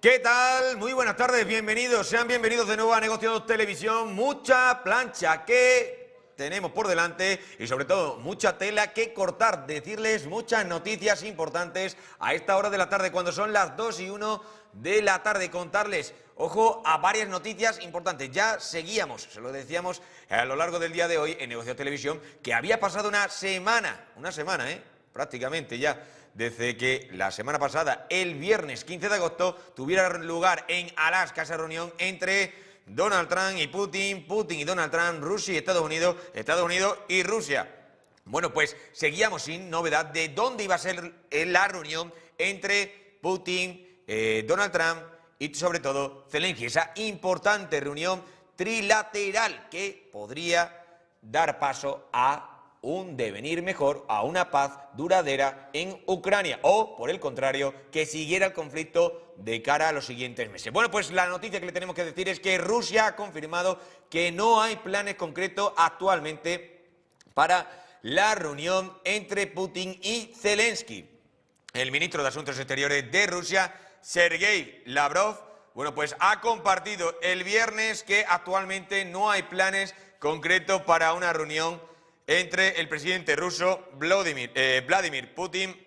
¿Qué tal? Muy buenas tardes, bienvenidos, sean bienvenidos de nuevo a Negocios Televisión. Mucha plancha que tenemos por delante y sobre todo mucha tela que cortar, decirles muchas noticias importantes a esta hora de la tarde cuando son las 2:01 de la tarde, contarles, ojo, a varias noticias importantes. Ya seguíamos, se lo decíamos a lo largo del día de hoy en Negocios Televisión, que había pasado una semana, prácticamente ya, desde que la semana pasada, el viernes 15 de agosto, tuviera lugar en Alaska esa reunión entre Donald Trump y Putin, Putin y Donald Trump, Rusia y Estados Unidos, Estados Unidos y Rusia. Bueno, pues seguíamos sin novedad de dónde iba a ser la reunión entre Putin, Donald Trump y sobre todo Zelensky, esa importante reunión trilateral que podría dar paso a un devenir mejor, a una paz duradera en Ucrania, o, por el contrario, que siguiera el conflicto de cara a los siguientes meses. Bueno, pues la noticia que le tenemos que decir es que Rusia ha confirmado que no hay planes concretos actualmente para la reunión entre Putin y Zelensky. El ministro de Asuntos Exteriores de Rusia, Sergei Lavrov, bueno, pues ha compartido el viernes que actualmente no hay planes concretos para una reunión entre el presidente ruso Vladimir Putin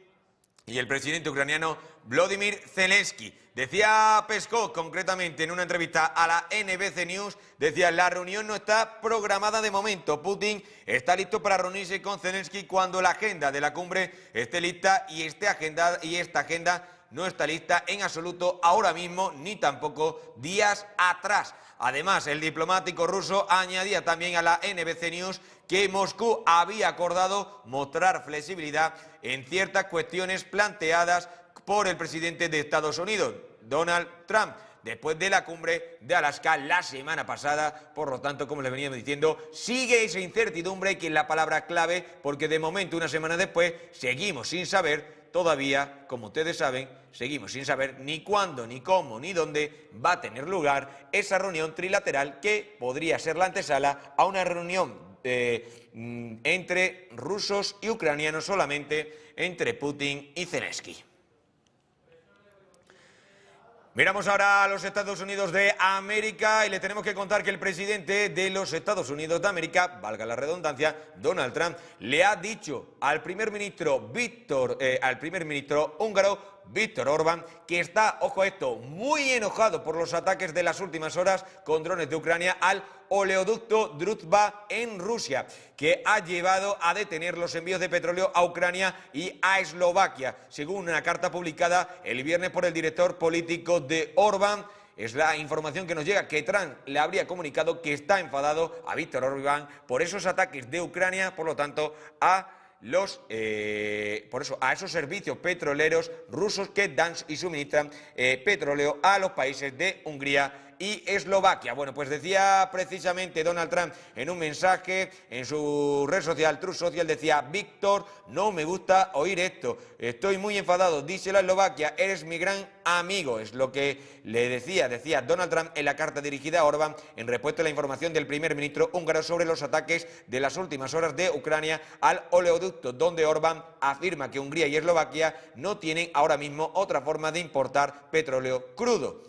y el presidente ucraniano Volodymyr Zelensky. Decía Peskov, concretamente en una entrevista a la NBC News, decía: la reunión no está programada de momento. Putin está listo para reunirse con Zelensky cuando la agenda de la cumbre esté lista y esta agenda no está lista en absoluto ahora mismo ni tampoco días atrás. Además, el diplomático ruso añadía también a la NBC News que Moscú había acordado mostrar flexibilidad en ciertas cuestiones planteadas por el presidente de Estados Unidos, Donald Trump, después de la cumbre de Alaska la semana pasada. Por lo tanto, como les veníamos diciendo, sigue esa incertidumbre, que es la palabra clave, porque de momento, una semana después, seguimos sin saber todavía, como ustedes saben, seguimos sin saber ni cuándo, ni cómo, ni dónde va a tener lugar esa reunión trilateral que podría ser la antesala a una reunión entre rusos y ucranianos, solamente entre Putin y Zelensky. Miramos ahora a los Estados Unidos de América y le tenemos que contar que el presidente de los Estados Unidos de América, valga la redundancia, Donald Trump, le ha dicho al primer ministro húngaro, Viktor Orbán, que está, ojo a esto, muy enojado por los ataques de las últimas horas con drones de Ucrania al oleoducto Druzhba en Rusia, que ha llevado a detener los envíos de petróleo a Ucrania y a Eslovaquia, según una carta publicada el viernes por el director político de Orbán. Es la información que nos llega, que Trump le habría comunicado que está enfadado a Viktor Orbán por esos ataques de Ucrania, por lo tanto, a esos servicios petroleros rusos que dan y suministran petróleo a los países de Hungría y Eslovaquia. Bueno, pues decía precisamente Donald Trump en un mensaje en su red social, Truth Social, decía: Víctor, no me gusta oír esto, estoy muy enfadado, díselo a Eslovaquia, eres mi gran amigo. Es lo que le decía Donald Trump en la carta dirigida a Orbán en respuesta a la información del primer ministro húngaro sobre los ataques de las últimas horas de Ucrania al oleoducto, donde Orbán afirma que Hungría y Eslovaquia no tienen ahora mismo otra forma de importar petróleo crudo.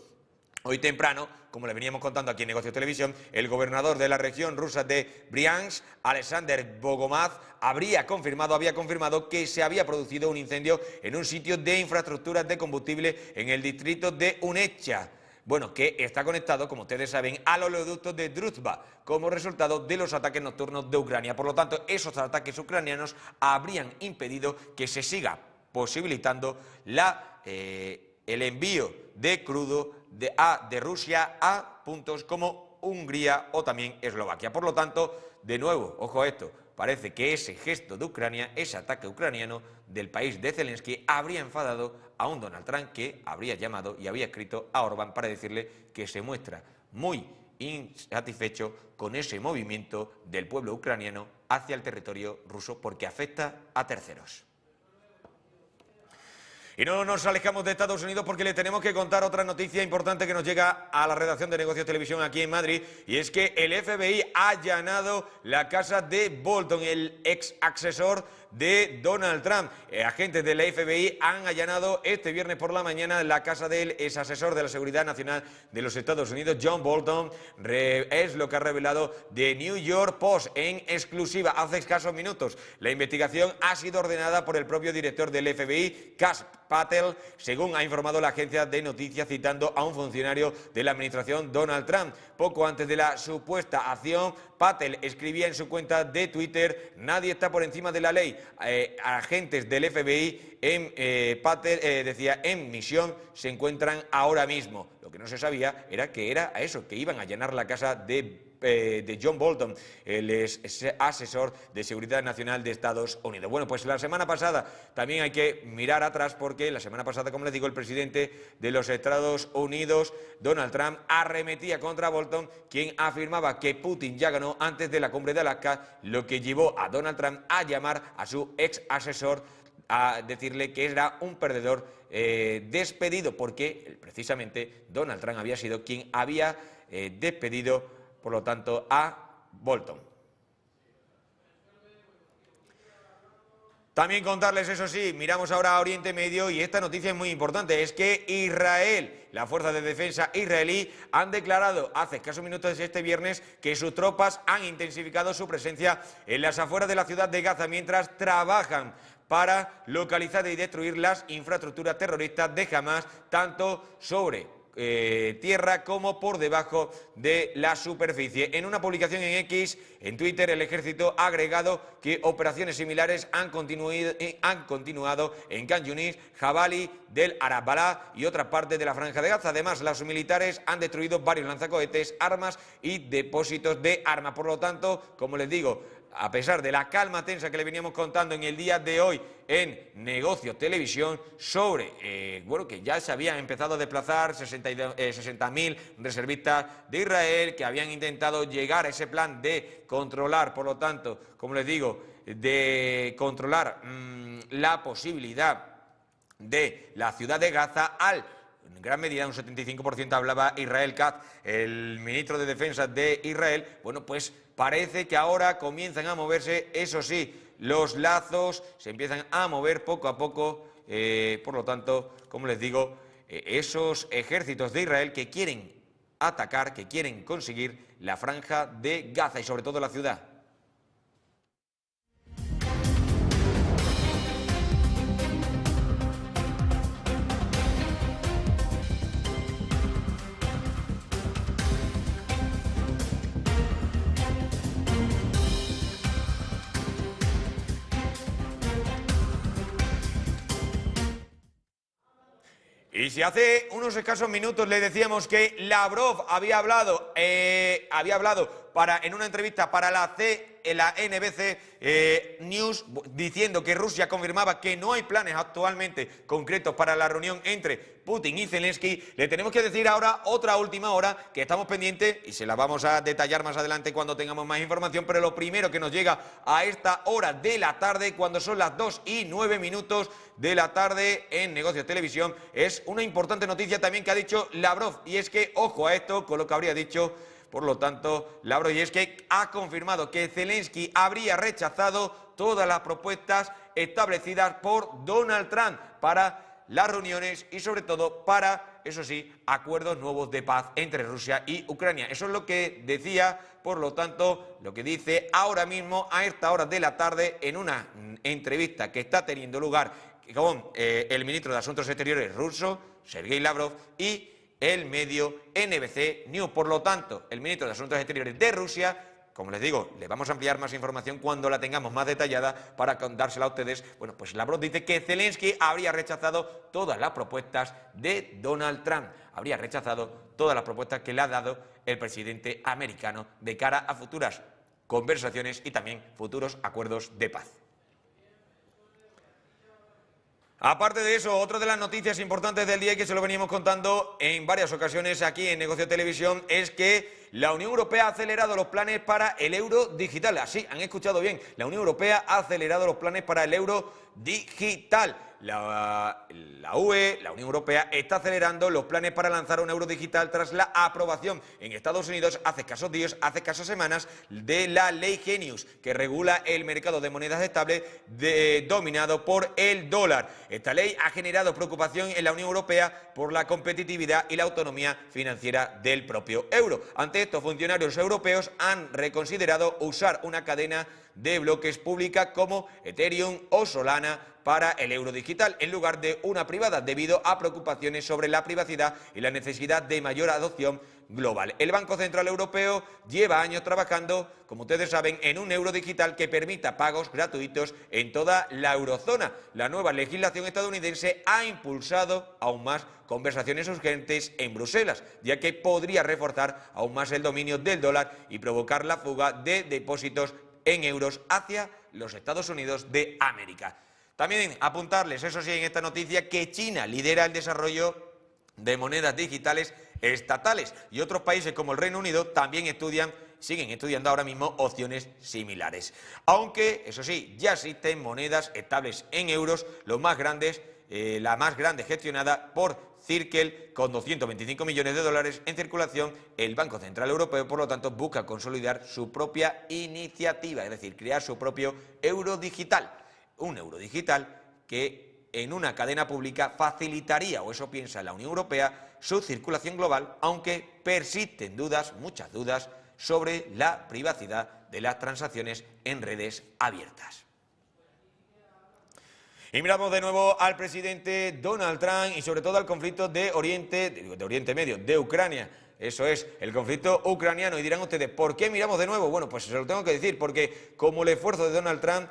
Hoy temprano, como le veníamos contando aquí en Negocios Televisión, el gobernador de la región rusa de Briansk, Alexander Bogomaz, había confirmado que se había producido un incendio en un sitio de infraestructuras de combustible en el distrito de Unecha, bueno, que está conectado, como ustedes saben, al oleoducto de Druzhba, como resultado de los ataques nocturnos de Ucrania. Por lo tanto, esos ataques ucranianos habrían impedido que se siga posibilitando el envío de crudo de Rusia a puntos como Hungría o también Eslovaquia. Por lo tanto, de nuevo, ojo a esto, parece que ese gesto de Ucrania, ese ataque ucraniano del país de Zelensky, habría enfadado a un Donald Trump que habría llamado y había escrito a Orbán para decirle que se muestra muy insatisfecho con ese movimiento del pueblo ucraniano hacia el territorio ruso porque afecta a terceros. Y no nos alejamos de Estados Unidos porque le tenemos que contar otra noticia importante que nos llega a la redacción de Negocios Televisión aquí en Madrid, y es que el FBI ha allanado la casa de Bolton, el ex asesor de Donald Trump. Agentes de la FBI han allanado este viernes por la mañana la casa del ex asesor de la Seguridad Nacional de los Estados Unidos, John Bolton. Es lo que ha revelado The New York Post en exclusiva hace escasos minutos. La investigación ha sido ordenada por el propio director del FBI, Kash Patel, según ha informado la agencia de noticias citando a un funcionario de la administración Donald Trump. Poco antes de la supuesta acción, Patel escribía en su cuenta de Twitter: nadie está por encima de la ley. Agentes del FBI Patel decía: en misión se encuentran ahora mismo. Lo que no se sabía era que era a eso, que iban a allanar la casa de John Bolton, el asesor de Seguridad Nacional de Estados Unidos. Bueno, pues la semana pasada también hay que mirar atrás, porque la semana pasada, como les digo, el presidente de los Estados Unidos, Donald Trump, arremetía contra Bolton, quien afirmaba que Putin ya ganó antes de la cumbre de Alaska, lo que llevó a Donald Trump a llamar a su ex asesor a decirle que era un perdedor despedido, porque precisamente Donald Trump había sido quien había despedido, por lo tanto, a Bolton. También contarles, eso sí, miramos ahora a Oriente Medio, y esta noticia es muy importante: es que Israel, las fuerzas de defensa israelí, han declarado hace escasos minutos este viernes que sus tropas han intensificado su presencia en las afueras de la ciudad de Gaza mientras trabajan para localizar y destruir las infraestructuras terroristas de Hamas, tanto sobre tierra como por debajo de la superficie. En una publicación en X, en Twitter, el ejército ha agregado que operaciones similares han continuado en Khan Yunis, Jabali del Arabala y otras partes de la Franja de Gaza. Además, los militares han destruido varios lanzacohetes, armas y depósitos de armas. Por lo tanto, como les digo, a pesar de la calma tensa que le veníamos contando en el día de hoy en Negocios Televisión sobre, bueno, que ya se habían empezado a desplazar 60.000 reservistas de Israel, que habían intentado llegar a ese plan de controlar, por lo tanto, como les digo, de controlar la posibilidad de la ciudad de Gaza, en gran medida, un 75% hablaba Israel Katz, el ministro de Defensa de Israel. Bueno, pues parece que ahora comienzan a moverse, eso sí, los lazos se empiezan a mover poco a poco, por lo tanto, como les digo, esos ejércitos de Israel que quieren atacar, que quieren conseguir la Franja de Gaza y sobre todo la ciudad. Y si hace unos escasos minutos le decíamos que Lavrov había hablado en una entrevista para la NBC News, diciendo que Rusia confirmaba que no hay planes actualmente concretos para la reunión entre Putin y Zelensky, le tenemos que decir ahora otra última hora que estamos pendientes y se la vamos a detallar más adelante cuando tengamos más información, pero lo primero que nos llega a esta hora de la tarde, cuando son las 2:09 de la tarde en Negocios Televisión, es una importante noticia también que ha dicho Lavrov, y es que, ojo a esto, con lo que habría dicho, por lo tanto, Lavrov, y es que ha confirmado que Zelensky habría rechazado todas las propuestas establecidas por Donald Trump para las reuniones y sobre todo para, eso sí, acuerdos nuevos de paz entre Rusia y Ucrania. Eso es lo que decía, por lo tanto, lo que dice ahora mismo a esta hora de la tarde en una entrevista que está teniendo lugar con el ministro de Asuntos Exteriores ruso, Sergei Lavrov, y el medio NBC News. Por lo tanto, el ministro de Asuntos Exteriores de Rusia, como les digo, le vamos a ampliar más información cuando la tengamos más detallada para contársela a ustedes. Bueno, pues Lavrov dice que Zelensky habría rechazado todas las propuestas de Donald Trump, habría rechazado todas las propuestas que le ha dado el presidente americano de cara a futuras conversaciones y también futuros acuerdos de paz. Aparte de eso, otra de las noticias importantes del día, y que se lo veníamos contando en varias ocasiones aquí en Negocio Televisión, es que la Unión Europea ha acelerado los planes para el euro digital. Así, han escuchado bien, la Unión Europea ha acelerado los planes para el euro digital. la UE, la Unión Europea, está acelerando los planes para lanzar un euro digital tras la aprobación en Estados Unidos hace escasos días, hace escasas semanas, de la ley Genius, que regula el mercado de monedas estables dominado por el dólar. Esta ley ha generado preocupación en la Unión Europea por la competitividad y la autonomía financiera del propio euro. Ante esto, funcionarios europeos han reconsiderado usar una cadena de bloques pública como Ethereum o Solana para el euro digital, en lugar de una privada, debido a preocupaciones sobre la privacidad y la necesidad de mayor adopción global. El Banco Central Europeo lleva años trabajando, como ustedes saben, en un euro digital que permita pagos gratuitos en toda la eurozona. La nueva legislación estadounidense ha impulsado aún más conversaciones urgentes en Bruselas, ya que podría reforzar aún más el dominio del dólar y provocar la fuga de depósitos en euros hacia los Estados Unidos de América. También apuntarles, eso sí, en esta noticia, que China lidera el desarrollo de monedas digitales estatales y otros países como el Reino Unido también siguen estudiando ahora mismo opciones similares. Aunque, eso sí, ya existen monedas estables en euros, la más grande gestionada por Circle, con 225 millones de dólares en circulación. El Banco Central Europeo, por lo tanto, busca consolidar su propia iniciativa, es decir, crear su propio euro digital. Un euro digital que en una cadena pública facilitaría, o eso piensa la Unión Europea, su circulación global, aunque persisten dudas, muchas dudas, sobre la privacidad de las transacciones en redes abiertas. Y miramos de nuevo al presidente Donald Trump y sobre todo al conflicto de Oriente Medio, de Ucrania. Eso es, el conflicto ucraniano. Y dirán ustedes, ¿por qué miramos de nuevo? Bueno, pues se lo tengo que decir, porque como el esfuerzo de Donald Trump,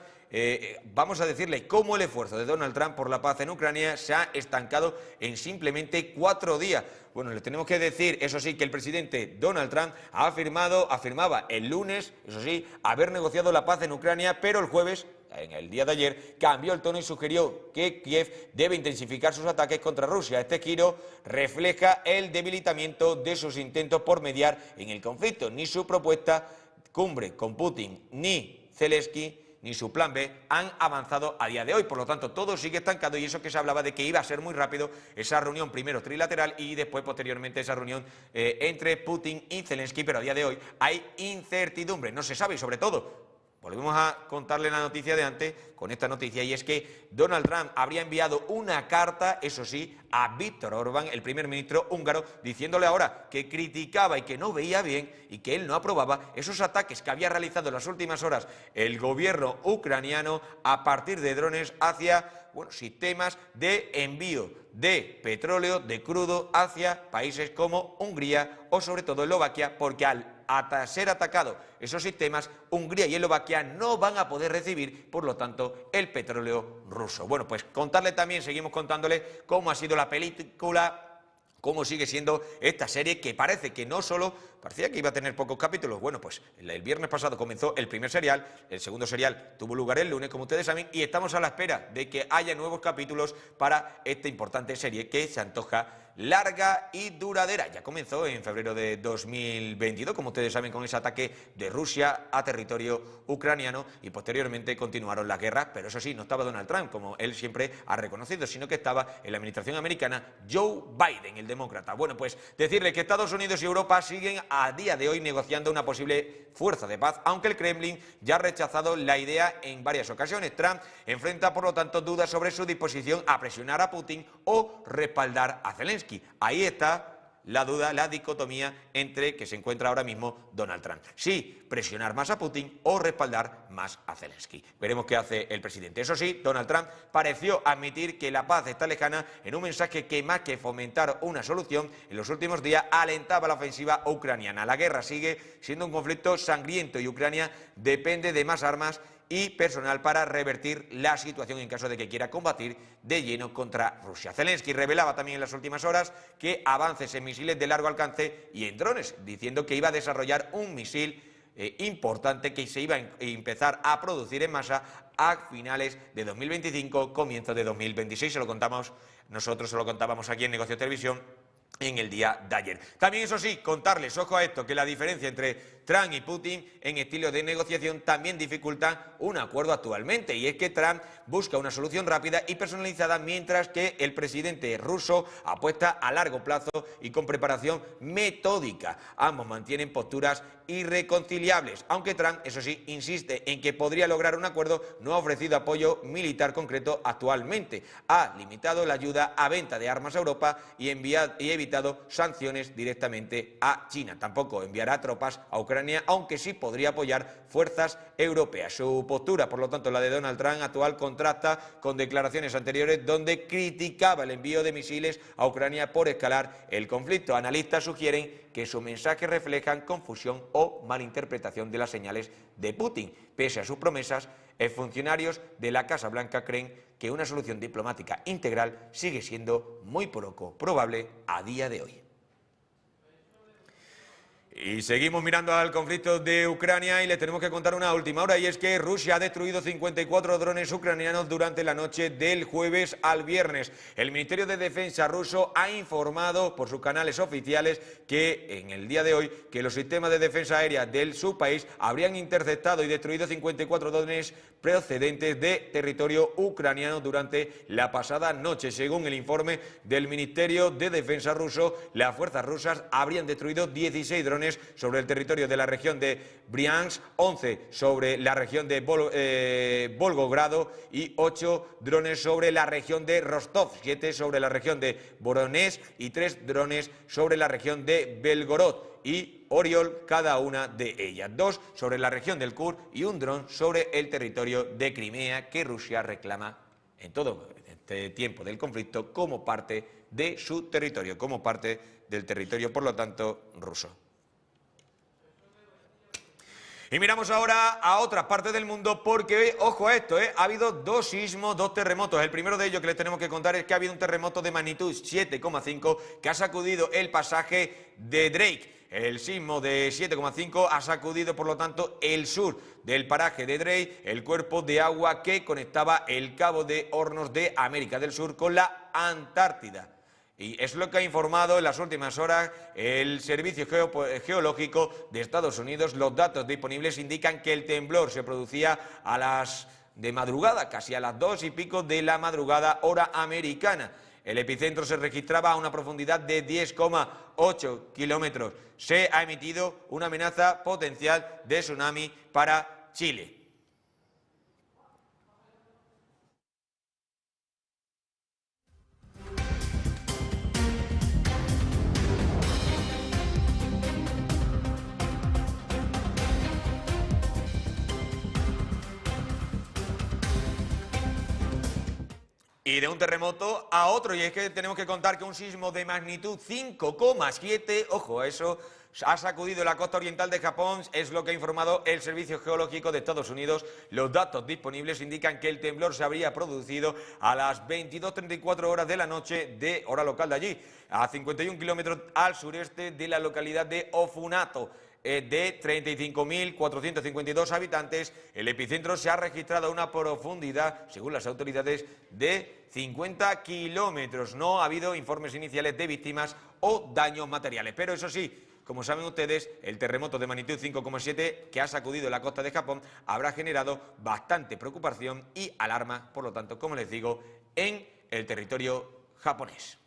vamos a decirle cómo el esfuerzo de Donald Trump por la paz en Ucrania se ha estancado en simplemente 4 días. Bueno, les tenemos que decir, eso sí, que el presidente Donald Trump afirmaba el lunes, eso sí, haber negociado la paz en Ucrania, pero el jueves, en el día de ayer, cambió el tono y sugirió que Kiev debe intensificar sus ataques contra Rusia. Este giro refleja el debilitamiento de sus intentos por mediar en el conflicto. Ni su propuesta cumbre con Putin, ni Zelensky, ni su plan B han avanzado a día de hoy. Por lo tanto, todo sigue estancado, y eso que se hablaba de que iba a ser muy rápido esa reunión, primero trilateral y después, posteriormente, esa reunión entre Putin y Zelensky, pero a día de hoy hay incertidumbre, no se sabe, y sobre todo, volvemos a contarle la noticia de antes con esta noticia, y es que Donald Trump habría enviado una carta, eso sí, a Viktor Orbán, el primer ministro húngaro, diciéndole ahora que criticaba y que no veía bien y que él no aprobaba esos ataques que había realizado en las últimas horas el gobierno ucraniano a partir de drones hacia sistemas de envío de petróleo, de crudo, hacia países como Hungría o sobre todo Eslovaquia, porque al ser atacado esos sistemas, Hungría y Eslovaquia no van a poder recibir, por lo tanto, el petróleo ruso. Bueno, pues contarle también, seguimos contándole cómo ha sido la película, cómo sigue siendo esta serie, que parece que no solo parecía que iba a tener pocos capítulos. Bueno, pues el viernes pasado comenzó el primer serial, el segundo serial tuvo lugar el lunes, como ustedes saben, y estamos a la espera de que haya nuevos capítulos para esta importante serie que se antoja larga y duradera. Ya comenzó en febrero de 2022, como ustedes saben, con ese ataque de Rusia a territorio ucraniano, y posteriormente continuaron las guerras, pero eso sí, no estaba Donald Trump, como él siempre ha reconocido, sino que estaba en la administración americana Joe Biden, el demócrata. Bueno, pues decirle que Estados Unidos y Europa siguen a día de hoy negociando una posible fuerza de paz, aunque el Kremlin ya ha rechazado la idea en varias ocasiones. Trump enfrenta, por lo tanto, dudas sobre su disposición a presionar a Putin o respaldar a Zelensky. Ahí está la duda, la dicotomía entre que se encuentra ahora mismo Donald Trump. Sí, presionar más a Putin o respaldar más a Zelensky. Veremos qué hace el presidente. Eso sí, Donald Trump pareció admitir que la paz está lejana en un mensaje que, más que fomentar una solución, en los últimos días alentaba la ofensiva ucraniana. La guerra sigue siendo un conflicto sangriento y Ucrania depende de más armas y personal para revertir la situación en caso de que quiera combatir de lleno contra Rusia. Zelensky revelaba también en las últimas horas que avances en misiles de largo alcance y en drones, diciendo que iba a desarrollar un misil importante que se iba a empezar a producir en masa a finales de 2025, comienzo de 2026. Nosotros se lo contábamos aquí en Negocios Televisión en el día de ayer. También, eso sí, contarles, ojo a esto, que la diferencia entre Trump y Putin en estilo de negociación también dificulta un acuerdo actualmente, y es que Trump busca una solución rápida y personalizada, mientras que el presidente ruso apuesta a largo plazo y con preparación metódica. Ambos mantienen posturas irreconciliables, aunque Trump, eso sí, insiste en que podría lograr un acuerdo. No ha ofrecido apoyo militar concreto actualmente, ha limitado la ayuda a venta de armas a Europa y evitado sanciones directamente a China. Tampoco enviará tropas a Ucrania, aunque sí podría apoyar fuerzas europeas. Su postura, por lo tanto, la de Donald Trump actual, contrasta con declaraciones anteriores donde criticaba el envío de misiles a Ucrania por escalar el conflicto. Analistas sugieren que sus mensajes reflejan confusión o malinterpretación de las señales de Putin. Pese a sus promesas, exfuncionarios de la Casa Blanca creen que una solución diplomática integral sigue siendo muy poco probable a día de hoy. Y seguimos mirando al conflicto de Ucrania y les tenemos que contar una última hora, y es que Rusia ha destruido 54 drones ucranianos durante la noche del jueves al viernes. El Ministerio de Defensa ruso ha informado por sus canales oficiales que en el día de hoy que los sistemas de defensa aérea de su país habrían interceptado y destruido 54 drones procedentes de territorio ucraniano durante la pasada noche. Según el informe del Ministerio de Defensa ruso, las fuerzas rusas habrían destruido 16 drones sobre el territorio de la región de Briansk, 11 sobre la región de Volgogrado y 8 drones sobre la región de Rostov, 7 sobre la región de Voronezh y 3 drones sobre la región de Belgorod y Oriol, cada una de ellas, 2 sobre la región del Kur y un dron sobre el territorio de Crimea, que Rusia reclama en todo este tiempo del conflicto como parte de su territorio, como parte del territorio, por lo tanto, ruso. Y miramos ahora a otras partes del mundo porque, ojo a esto, ha habido 2 sismos, 2 terremotos. El primero de ellos que les tenemos que contar es que ha habido un terremoto de magnitud 7,5 que ha sacudido el pasaje de Drake. El sismo de 7,5 ha sacudido, por lo tanto, el sur del paraje de Drake, el cuerpo de agua que conectaba el Cabo de Hornos de América del Sur con la Antártida. Y es lo que ha informado en las últimas horas el Servicio Geológico de Estados Unidos. Los datos disponibles indican que el temblor se producía a las de madrugada, casi a las 2 y pico de la madrugada, hora americana. El epicentro se registraba a una profundidad de 10,8 kilómetros. Se ha emitido una amenaza potencial de tsunami para Chile. Y de un terremoto a otro, y es que tenemos que contar que un sismo de magnitud 5,7, ojo a eso, ha sacudido la costa oriental de Japón, es lo que ha informado el Servicio Geológico de Estados Unidos. Los datos disponibles indican que el temblor se habría producido a las 22:34 horas de la noche de hora local de allí, a 51 kilómetros al sureste de la localidad de Ofunato. De 35.452 habitantes, el epicentro se ha registrado a una profundidad, según las autoridades, de 50 kilómetros. No ha habido informes iniciales de víctimas o daños materiales, pero eso sí, como saben ustedes, el terremoto de magnitud 5,7 que ha sacudido la costa de Japón habrá generado bastante preocupación y alarma, por lo tanto, como les digo, en el territorio japonés.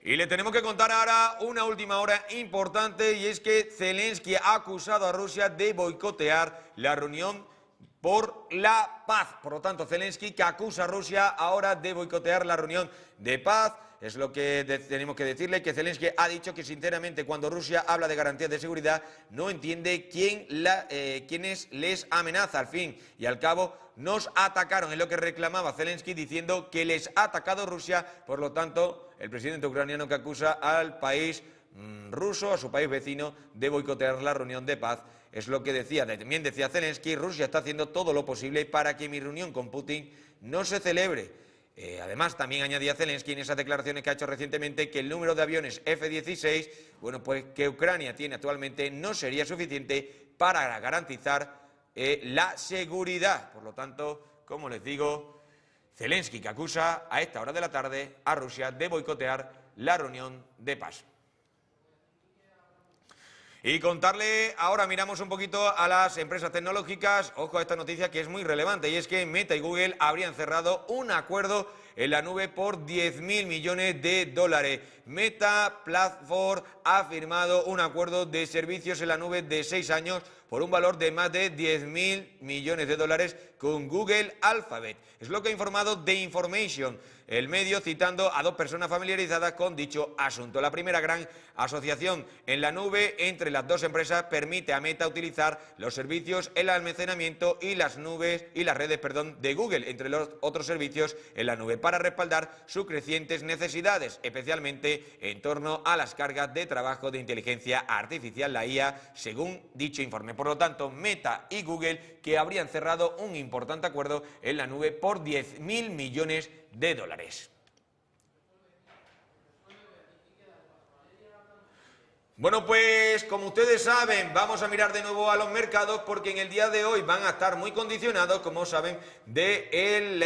Y le tenemos que contar ahora una última hora importante, y es que Zelensky ha acusado a Rusia de boicotear la reunión por la paz. Por lo tanto, Zelensky que acusa a Rusia ahora de boicotear la reunión de paz. Es lo que tenemos que decirle, que Zelensky ha dicho que sinceramente cuando Rusia habla de garantías de seguridad no entiende quiénes les amenaza. Al fin y al cabo nos atacaron, es lo que reclamaba Zelensky, diciendo que les ha atacado Rusia. Por lo tanto, el presidente ucraniano que acusa al país ruso, a su país vecino, de boicotear la reunión de paz. Es lo que decía, también decía Zelensky: Rusia está haciendo todo lo posible para que mi reunión con Putin no se celebre. Además, también añadía Zelensky en esas declaraciones que ha hecho recientemente que el número de aviones F-16, bueno, pues que Ucrania tiene actualmente no sería suficiente para garantizar la seguridad. Por lo tanto, como les digo, Zelensky, que acusa a esta hora de la tarde a Rusia de boicotear la reunión de paz. Y contarle, ahora miramos un poquito a las empresas tecnológicas. Ojo a esta noticia que es muy relevante, y es que Meta y Google habrían cerrado un acuerdo en la nube por 10.000 millones de dólares. Meta Platform ha firmado un acuerdo de servicios en la nube de 6 años por un valor de más de 10.000 millones de dólares con Google Alphabet. Es lo que ha informado The Information, el medio, citando a 2 personas familiarizadas con dicho asunto. La primera gran asociación en la nube entre las 2 empresas permite a Meta utilizar los servicios, el almacenamiento y las nubes y las redes, de Google, entre los otros servicios en la nube, para respaldar sus crecientes necesidades, especialmente en torno a las cargas de trabajo de inteligencia artificial, la IA, según dicho informe. Por lo tanto, Meta y Google, que habrían cerrado un importante acuerdo en la nube por 10.000 millones de dólares. Bueno, pues como ustedes saben, vamos a mirar de nuevo a los mercados, porque en el día de hoy van a estar muy condicionados, como saben, de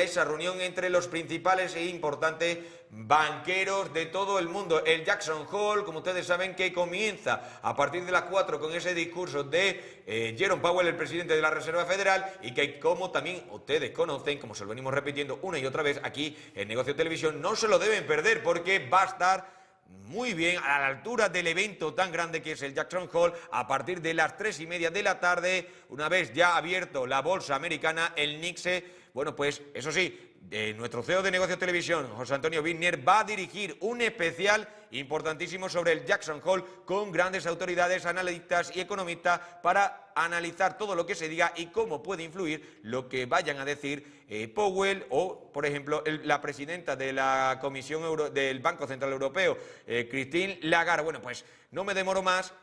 esa reunión entre los principales e importantes banqueros de todo el mundo. El Jackson Hole, como ustedes saben, que comienza a partir de las 4 con ese discurso de Jerome Powell, el presidente de la Reserva Federal, y que, como también ustedes conocen, como se lo venimos repitiendo una y otra vez aquí en Negocio Televisión, no se lo deben perder, porque va a estar muy bien a la altura del evento tan grande que es el Jackson Hole, a partir de las 3:30 de la tarde, una vez ya abierto la bolsa americana, el NYSE. Bueno, pues eso sí, nuestro CEO de Negocio Televisión, José Antonio Birner, va a dirigir un especial importantísimo sobre el Jackson Hole con grandes autoridades, analistas y economistas para analizar todo lo que se diga y cómo puede influir lo que vayan a decir Powell o, por ejemplo, la presidenta de la Comisión del Banco Central Europeo, Christine Lagarde. Bueno, pues no me demoro más.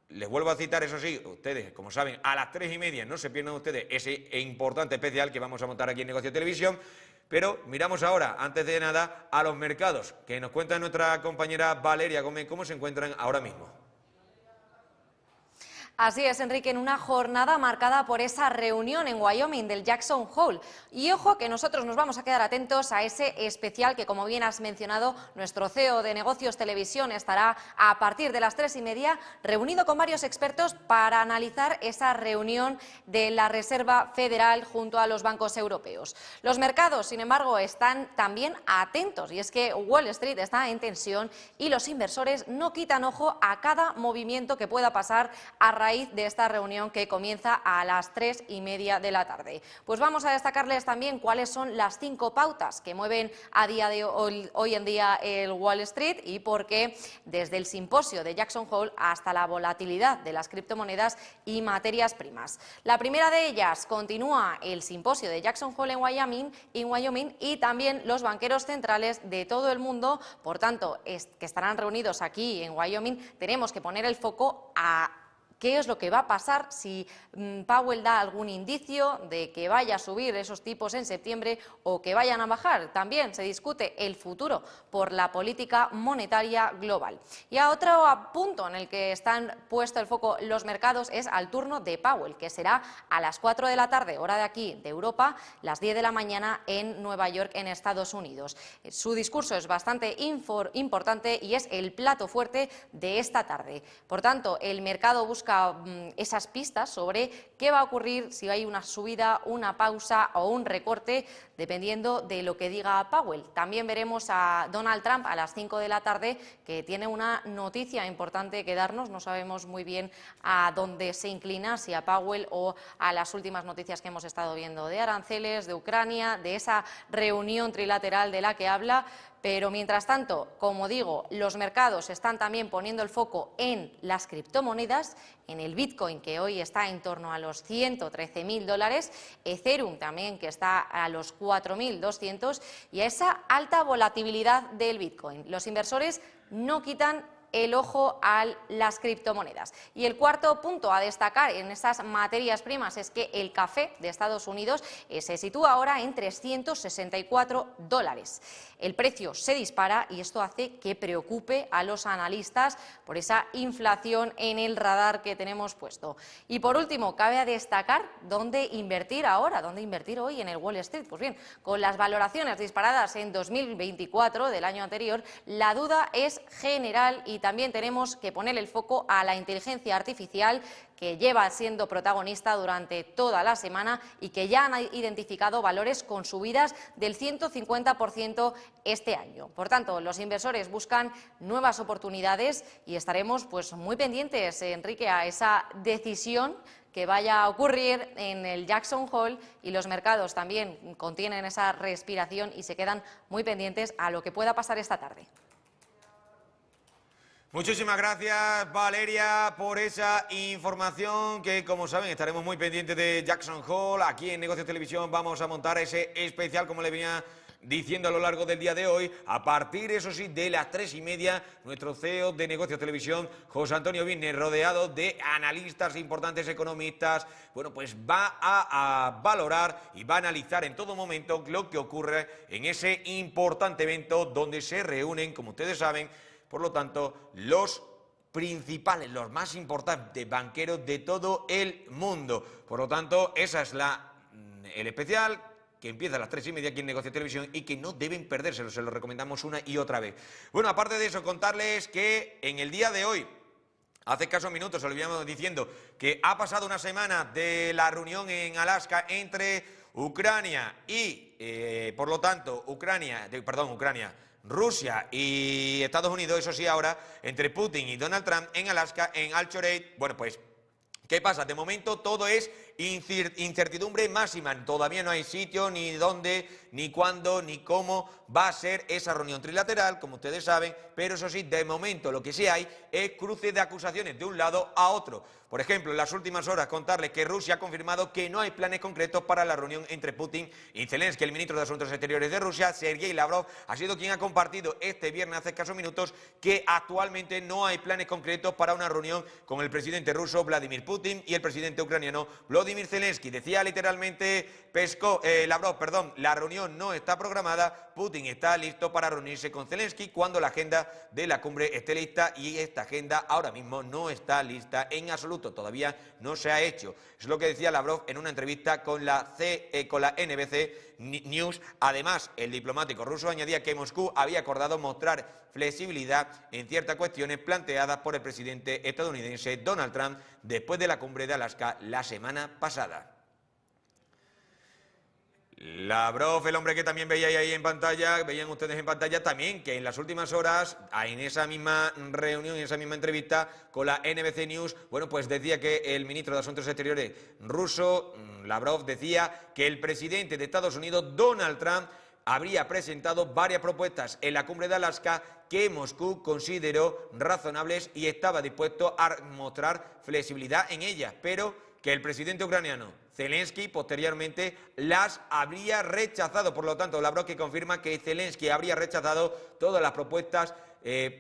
Les vuelvo a citar, eso sí, ustedes, como saben, a las 3:30 no se pierdan ustedes ese importante especial que vamos a montar aquí en Negocio Televisión. Pero miramos ahora, antes de nada, a los mercados, que nos cuenta nuestra compañera Valeria Gómez cómo se encuentran ahora mismo. Así es, Enrique, en una jornada marcada por esa reunión en Wyoming del Jackson Hole. Y ojo que nosotros nos vamos a quedar atentos a ese especial que, como bien has mencionado, nuestro CEO de Negocios Televisión estará a partir de las 3:30 reunido con varios expertos para analizar esa reunión de la Reserva Federal junto a los bancos europeos. Los mercados, sin embargo, están también atentos, y es que Wall Street está en tensión y los inversores no quitan ojo a cada movimiento que pueda pasar a raíz de esta reunión que comienza a las 3:30 de la tarde. Pues vamos a destacarles también cuáles son las 5 pautas que mueven a día de hoy en día el Wall Street y por qué, desde el simposio de Jackson Hole hasta la volatilidad de las criptomonedas y materias primas. La primera de ellas: continúa el simposio de Jackson Hole en Wyoming y también los banqueros centrales de todo el mundo, por tanto, que estarán reunidos aquí en Wyoming. Tenemos que poner el foco a ¿qué es lo que va a pasar si Powell da algún indicio de que vaya a subir esos tipos en septiembre o que vayan a bajar? También se discute el futuro por la política monetaria global. Y a otro punto en el que están puesto el foco los mercados es al turno de Powell, que será a las 4 de la tarde, hora de aquí, de Europa, las 10 de la mañana en Nueva York, en Estados Unidos. Su discurso es bastante importante y es el plato fuerte de esta tarde. Por tanto, el mercado busca esas pistas sobre qué va a ocurrir, si hay una subida, una pausa o un recorte, dependiendo de lo que diga Powell. También veremos a Donald Trump a las 5 de la tarde, que tiene una noticia importante que darnos. No sabemos muy bien a dónde se inclina, si a Powell o a las últimas noticias que hemos estado viendo de aranceles, de Ucrania, de esa reunión trilateral de la que habla. Pero mientras tanto, como digo, los mercados están también poniendo el foco en las criptomonedas, en el Bitcoin, que hoy está en torno a los $113.000, Ethereum también, que está a los 4.200, y a esa alta volatilidad del Bitcoin. Los inversores no quitan el ojo a las criptomonedas. Y el cuarto punto a destacar en esas materias primas es que el café de Estados Unidos se sitúa ahora en $364. El precio se dispara y esto hace que preocupe a los analistas por esa inflación en el radar que tenemos puesto. Y por último, cabe destacar dónde invertir ahora, dónde invertir hoy en el Wall Street. Pues bien, con las valoraciones disparadas en 2024 del año anterior, la duda es general y también tenemos que poner el foco a la inteligencia artificial, que lleva siendo protagonista durante toda la semana y que ya han identificado valores con subidas del 150% este año. Por tanto, los inversores buscan nuevas oportunidades y estaremos pues muy pendientes, Enrique, a esa decisión que vaya a ocurrir en el Jackson Hole, y los mercados también contienen esa respiración y se quedan muy pendientes a lo que pueda pasar esta tarde. Muchísimas gracias, Valeria, por esa información que, como saben, estaremos muy pendientes de Jackson Hole. Aquí en Negocios Televisión vamos a montar ese especial, como le venía diciendo a lo largo del día de hoy, a partir, eso sí, de las 3:30, nuestro CEO de Negocios Televisión, José Antonio Vizner, rodeado de analistas importantes, economistas, bueno, pues va a valorar y va a analizar en todo momento lo que ocurre en ese importante evento donde se reúnen, como ustedes saben, por lo tanto, los principales, los más importantes banqueros de todo el mundo. Por lo tanto, esa es el especial que empieza a las 3:30 aquí en Negocios Televisión y que no deben perdérselo, se lo recomendamos una y otra vez. Bueno, aparte de eso, contarles que en el día de hoy, hace escasos minutos, os lo íbamos diciendo, que ha pasado una semana de la reunión en Alaska entre Ucrania y, por lo tanto, Rusia y Estados Unidos, eso sí, ahora, entre Putin y Donald Trump en Alaska, en Anchorage. Bueno, pues, ¿qué pasa? De momento todo es incertidumbre máxima. Todavía no hay sitio, ni dónde, ni cuándo, ni cómo va a ser esa reunión trilateral, como ustedes saben, pero eso sí, de momento lo que sí hay es cruce de acusaciones de un lado a otro. Por ejemplo, en las últimas horas contarles que Rusia ha confirmado que no hay planes concretos para la reunión entre Putin y Zelensky. El ministro de Asuntos Exteriores de Rusia, Sergei Lavrov, ha sido quien ha compartido este viernes, hace escasos minutos, que actualmente no hay planes concretos para una reunión con el presidente ruso Vladimir Putin y el presidente ucraniano Volodymyr Zelensky. Decía literalmente Lavrov, la reunión no está programada, Putin está listo para reunirse con Zelensky cuando la agenda de la cumbre esté lista, y esta agenda ahora mismo no está lista en absoluto, todavía no se ha hecho. Es lo que decía Lavrov en una entrevista con la NBC News. Además, el diplomático ruso añadía que Moscú había acordado mostrar flexibilidad en ciertas cuestiones planteadas por el presidente estadounidense Donald Trump después de la cumbre de Alaska la semana pasada. Lavrov, el hombre que también veíais ahí en pantalla, veían ustedes en pantalla también, que en las últimas horas, en esa misma reunión, en esa misma entrevista con la NBC News, bueno, pues decía que el ministro de Asuntos Exteriores ruso, Lavrov, decía que el presidente de Estados Unidos, Donald Trump, habría presentado varias propuestas en la cumbre de Alaska que Moscú consideró razonables y estaba dispuesto a mostrar flexibilidad en ellas, pero que el presidente ucraniano Zelensky posteriormente las habría rechazado. Por lo tanto, Lavrov que confirma que Zelensky habría rechazado todas las propuestas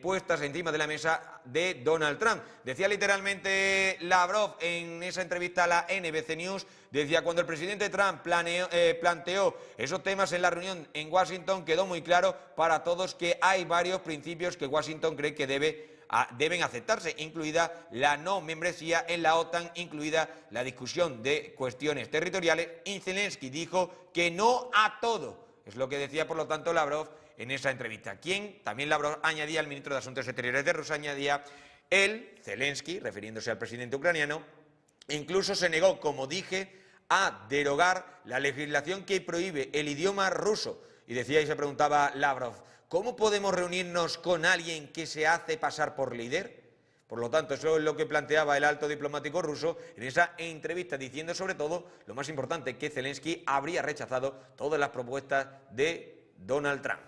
puestas encima de la mesa de Donald Trump. Decía literalmente Lavrov en esa entrevista a la NBC News, decía: cuando el presidente Trump planteó esos temas en la reunión en Washington, quedó muy claro para todos que hay varios principios que Washington cree que deben aceptarse, incluida la no membresía en la OTAN, incluida la discusión de cuestiones territoriales, y Zelensky dijo que no a todo. Es lo que decía, por lo tanto, Lavrov en esa entrevista. Quien también Lavrov añadía, el ministro de Asuntos Exteriores de Rusia añadía, Zelensky, refiriéndose al presidente ucraniano, incluso se negó, como dije, a derogar la legislación que prohíbe el idioma ruso. Y decía y se preguntaba Lavrov: ¿cómo podemos reunirnos con alguien que se hace pasar por líder? Por lo tanto, eso es lo que planteaba el alto diplomático ruso en esa entrevista, diciendo sobre todo, lo más importante, que Zelensky habría rechazado todas las propuestas de Donald Trump.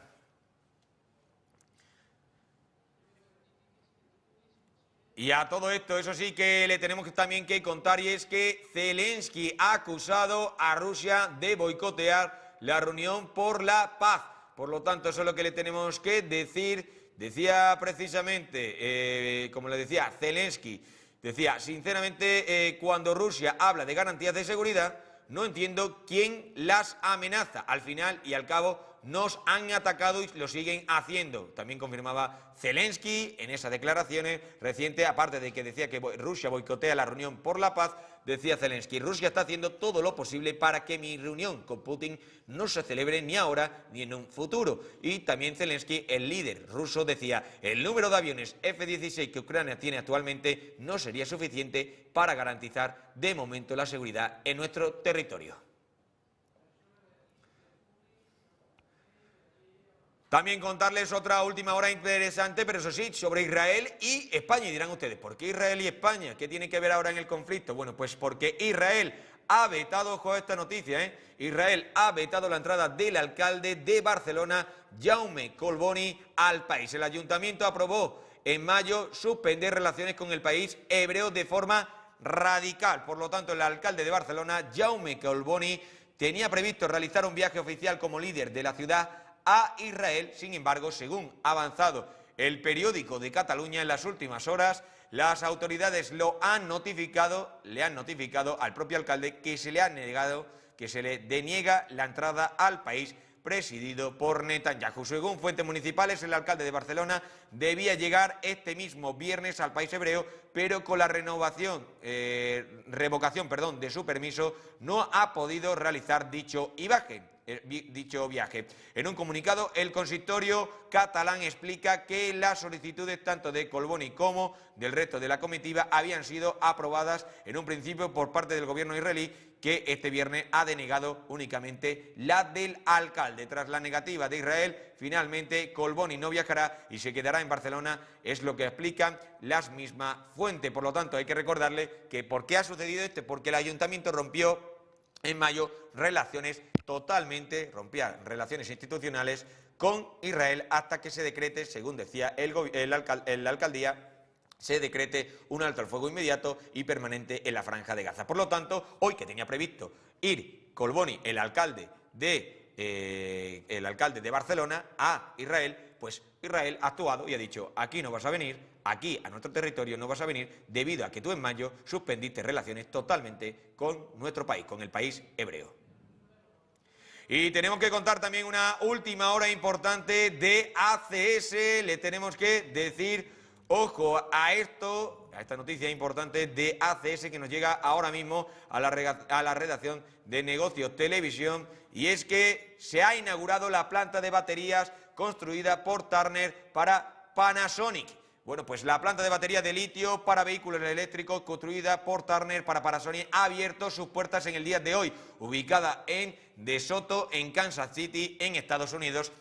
Y a todo esto, eso sí que le tenemos también que contar, y es que Zelensky ha acusado a Rusia de boicotear la reunión por la paz. Por lo tanto, eso es lo que le tenemos que decir, Decía precisamente, como le decía, Zelensky, decía, sinceramente, cuando Rusia habla de garantías de seguridad, no entiendo quién las amenaza. Al final y al cabo nos han atacado y lo siguen haciendo. También confirmaba Zelensky en esas declaraciones recientes, aparte de que decía que Rusia boicotea la reunión por la paz, decía Zelensky, Rusia está haciendo todo lo posible para que mi reunión con Putin no se celebre ni ahora ni en un futuro. Y también Zelensky, el líder ruso, decía, el número de aviones F-16 que Ucrania tiene actualmente no sería suficiente para garantizar de momento la seguridad en nuestro territorio. También contarles otra última hora interesante, pero eso sí, sobre Israel y España. Y dirán ustedes, ¿por qué Israel y España? ¿Qué tiene que ver ahora en el conflicto? Bueno, pues porque Israel ha vetado, ojo a esta noticia, Israel ha vetado la entrada del alcalde de Barcelona, Jaume Collboni, al país. El ayuntamiento aprobó en mayo suspender relaciones con el país hebreo de forma radical. Por lo tanto, el alcalde de Barcelona, Jaume Collboni, tenía previsto realizar un viaje oficial como líder de la ciudad a Israel. Sin embargo, según ha avanzado el periódico de Cataluña en las últimas horas, las autoridades le han notificado al propio alcalde que se le deniega la entrada al país presidido por Netanyahu. Según fuentes municipales, el alcalde de Barcelona debía llegar este mismo viernes al país hebreo, pero con la revocación de su permiso no ha podido realizar dicho viaje. En un comunicado, el consistorio catalán explica que las solicitudes tanto de Collboni como del resto de la comitiva habían sido aprobadas en un principio por parte del gobierno israelí, que este viernes ha denegado únicamente la del alcalde. Tras la negativa de Israel, finalmente Collboni no viajará y se quedará en Barcelona, es lo que explican las mismas fuentes. Por lo tanto, hay que recordarle que ¿por qué ha sucedido esto? Porque el ayuntamiento rompió en mayo relaciones institucionales con Israel hasta que se decrete, según decía la alcaldía, se decrete un alto al fuego inmediato y permanente en la Franja de Gaza. Por lo tanto, hoy que tenía previsto ir Collboni, el alcalde de Barcelona, a Israel, pues Israel ha actuado y ha dicho, aquí no vas a venir, aquí a nuestro territorio no vas a venir, debido a que tú en mayo suspendiste relaciones totalmente con nuestro país, con el país hebreo. Y tenemos que contar también una última hora importante de ACS. Le tenemos que decir, ojo a esta noticia importante de ACS que nos llega ahora mismo a la redacción de Negocios Televisión, y es que se ha inaugurado la planta de baterías construida por Turner para Panasonic. Bueno, pues la planta de batería de litio para vehículos eléctricos construida por Turner para Panasonic ha abierto sus puertas en el día de hoy, ubicada en DeSoto, en Kansas City, en Estados Unidos.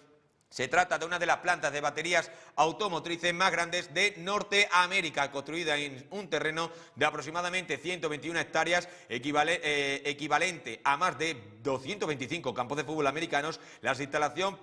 Se trata de una de las plantas de baterías automotrices más grandes de Norteamérica, construida en un terreno de aproximadamente 121 hectáreas, equivalente a más de 225 campos de fútbol americanos. La instalación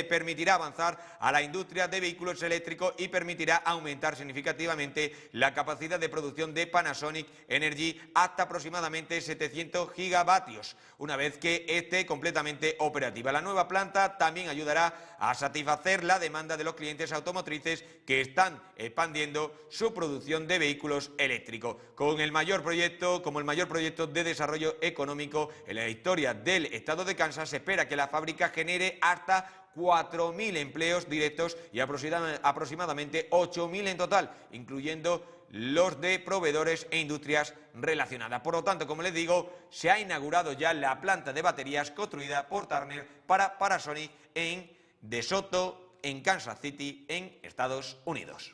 permitirá avanzar a la industria de vehículos eléctricos y permitirá aumentar significativamente la capacidad de producción de Panasonic Energy hasta aproximadamente 700 gigavatios, una vez que esté completamente operativa. La nueva planta también ayudará a satisfacer la demanda de los clientes automotrices que están expandiendo su producción de vehículos eléctricos. Como el mayor proyecto de desarrollo económico en la historia del estado de Kansas, se espera que la fábrica genere hasta 4.000 empleos directos y aproximadamente 8.000 en total, incluyendo los de proveedores e industrias relacionadas. Por lo tanto, como les digo, se ha inaugurado ya la planta de baterías construida por Turner para Panasonic en DeSoto, en Kansas City, en Estados Unidos.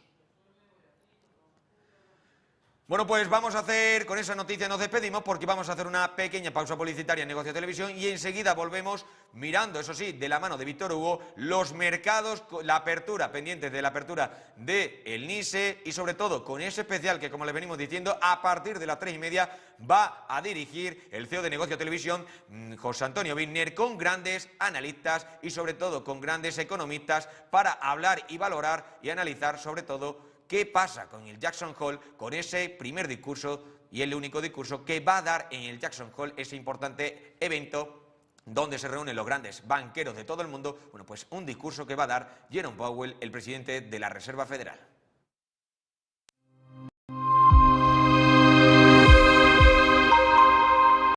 Bueno, pues vamos a hacer, con esa noticia nos despedimos porque vamos a hacer una pequeña pausa publicitaria en Negocios Televisión y enseguida volvemos mirando, eso sí, de la mano de Víctor Hugo, los mercados, la apertura, pendientes de la apertura del NISE y sobre todo con ese especial que, como les venimos diciendo, a partir de las 3:30 va a dirigir el CEO de Negocios Televisión, José Antonio Bittner, con grandes analistas y sobre todo con grandes economistas para hablar y valorar y analizar sobre todo qué pasa con el Jackson Hole, con ese primer discurso y el único discurso que va a dar en el Jackson Hole, ese importante evento donde se reúnen los grandes banqueros de todo el mundo. Bueno, pues un discurso que va a dar Jerome Powell, el presidente de la Reserva Federal.